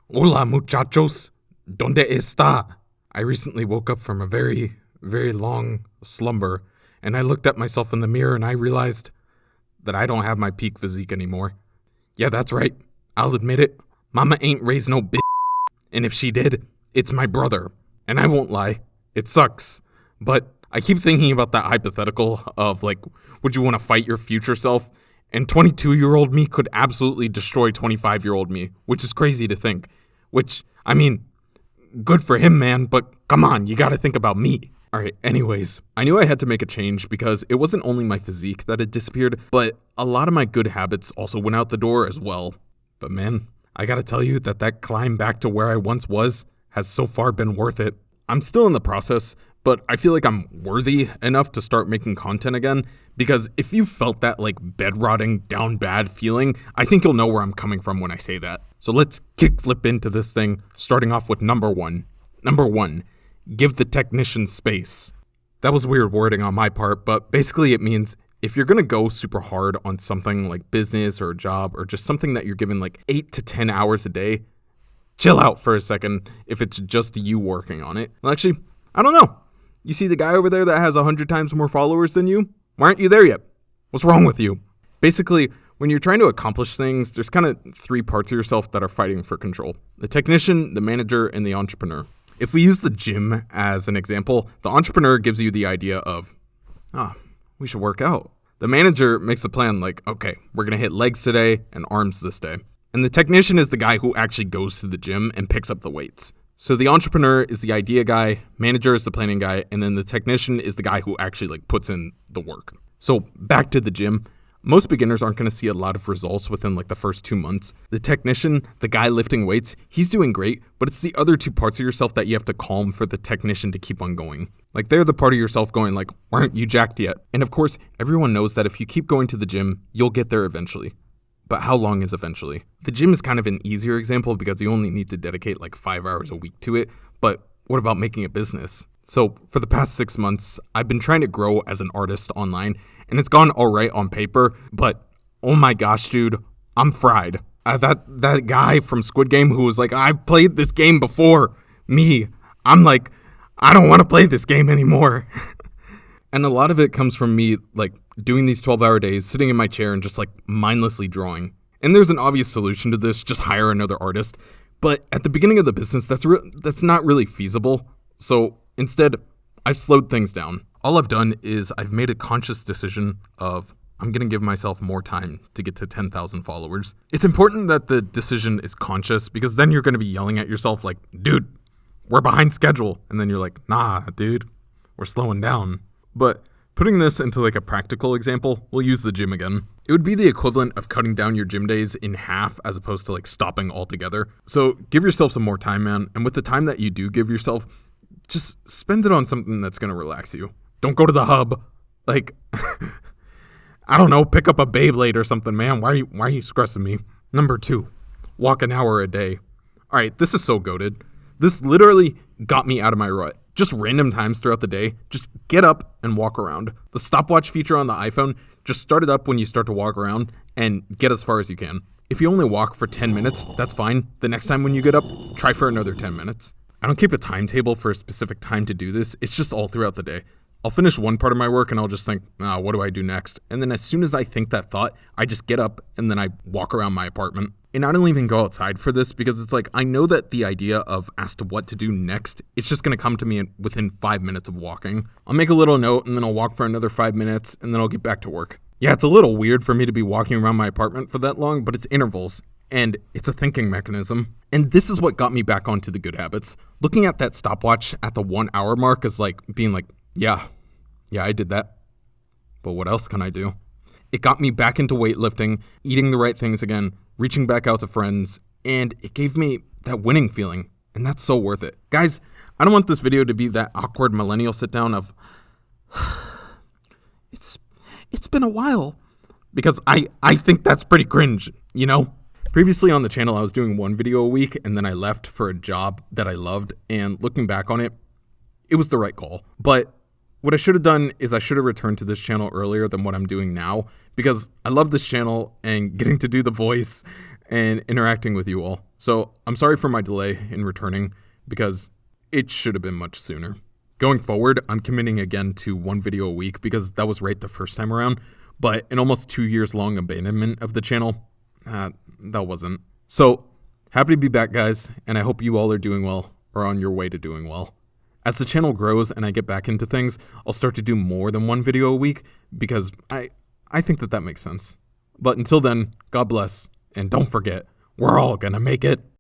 Hola, muchachos. ¿Dónde está? I recently woke up from a very, very long slumber, and I looked at myself in the mirror and I realized that I don't have my peak physique anymore. Yeah, that's right. I'll admit it. Mama ain't raised no bitch, and if she did, it's my brother. And I won't lie, it sucks. But I keep thinking about that hypothetical of like, would you want to fight your future self? And 22-year-old me could absolutely destroy 25-year-old me, which is crazy to think. Which, I mean, good for him, man, but come on, you gotta think about me. Alright, anyways, I knew I had to make a change because it wasn't only my physique that had disappeared, but a lot of my good habits also went out the door as well. But man, I gotta tell you that climb back to where I once was has so far been worth it. I'm still in the process, but I feel like I'm worthy enough to start making content again, because if you felt that like bed-rotting, down bad feeling, I think you'll know where I'm coming from when I say that. So let's kickflip into this thing, starting off with number one. Number one, give the technician space. That was weird wording on my part, but basically it means if you're gonna go super hard on something like business or a job or just something that you're given like 8 to 10 hours a day, chill out for a second if it's just you working on it. Well, actually, I don't know. You see the guy over there that has 100 times more followers than you? Why aren't you there yet? What's wrong with you? Basically, when you're trying to accomplish things, there's kind of three parts of yourself that are fighting for control. The technician, the manager, and the entrepreneur. If we use the gym as an example, the entrepreneur gives you the idea of, we should work out. The manager makes a plan like, okay, we're going to hit legs today and arms this day. And the technician is the guy who actually goes to the gym and picks up the weights. So the entrepreneur is the idea guy, manager is the planning guy, and then the technician is the guy who actually like puts in the work. So back to the gym. Most beginners aren't going to see a lot of results within like the first 2 months. The technician, the guy lifting weights, he's doing great, but it's the other two parts of yourself that you have to calm for the technician to keep on going. Like they're the part of yourself going like, why aren't you jacked yet? And of course, everyone knows that if you keep going to the gym, you'll get there eventually. But how long is eventually? The gym is kind of an easier example because you only need to dedicate like 5 hours a week to it. But what about making a business? So for the past 6 months, I've been trying to grow as an artist online, and it's gone all right on paper, but oh my gosh, dude, I'm fried. That guy from Squid Game who was like, I've played this game before. I'm like, I don't want to play this game anymore. And a lot of it comes from me like doing these 12-hour days, sitting in my chair and just like mindlessly drawing. And there's an obvious solution to this, just hire another artist. But at the beginning of the business, that's not really feasible. So instead, I've slowed things down. All I've done is I've made a conscious decision of I'm going to give myself more time to get to 10,000 followers. It's important that the decision is conscious because then you're going to be yelling at yourself like, dude, we're behind schedule. And then you're like, nah, dude, we're slowing down. But putting this into like a practical example, we'll use the gym again. It would be the equivalent of cutting down your gym days in half as opposed to like stopping altogether. So give yourself some more time, man. And with the time that you do give yourself, just spend it on something that's going to relax you. Don't go to the hub. Like, I don't know, pick up a Beyblade or something, man. Why are you stressing me? Number 2, walk an hour a day. All right, this is so goated. This literally got me out of my rut. Just random times throughout the day, just get up and walk around. The stopwatch feature on the iPhone, just start it up when you start to walk around and get as far as you can. If you only walk for 10 minutes, that's fine. The next time when you get up, try for another 10 minutes. I don't keep a timetable for a specific time to do this. It's just all throughout the day. I'll finish one part of my work and I'll just think, what do I do next? And then as soon as I think that thought, I just get up and then I walk around my apartment. And I don't even go outside for this because it's like, I know that the idea of as to what to do next, it's just going to come to me within 5 minutes of walking. I'll make a little note and then I'll walk for another 5 minutes and then I'll get back to work. Yeah, it's a little weird for me to be walking around my apartment for that long, but it's intervals and it's a thinking mechanism. And this is what got me back onto the good habits. Looking at that stopwatch at the 1 hour mark is like being like, yeah, I did that. But what else can I do? It got me back into weightlifting, eating the right things again, reaching back out to friends, and it gave me that winning feeling, and that's so worth it. Guys, I don't want this video to be that awkward millennial sit down of, it's been a while, because I think that's pretty cringe, you know? Previously on the channel, I was doing 1 video a week, and then I left for a job that I loved, and looking back on it, it was the right call. But What I should have done is I should have returned to this channel earlier than what I'm doing now, because I love this channel and getting to do the voice and interacting with you all. So I'm sorry for my delay in returning, because it should have been much sooner. Going forward, I'm committing again to 1 video a week, because that was right the first time around, but in almost 2 years long abandonment of the channel, that wasn't. So happy to be back, guys, and I hope you all are doing well or on your way to doing well. As the channel grows and I get back into things, I'll start to do more than 1 video a week, because I think that makes sense. But until then, God bless, and don't forget, we're all gonna make it.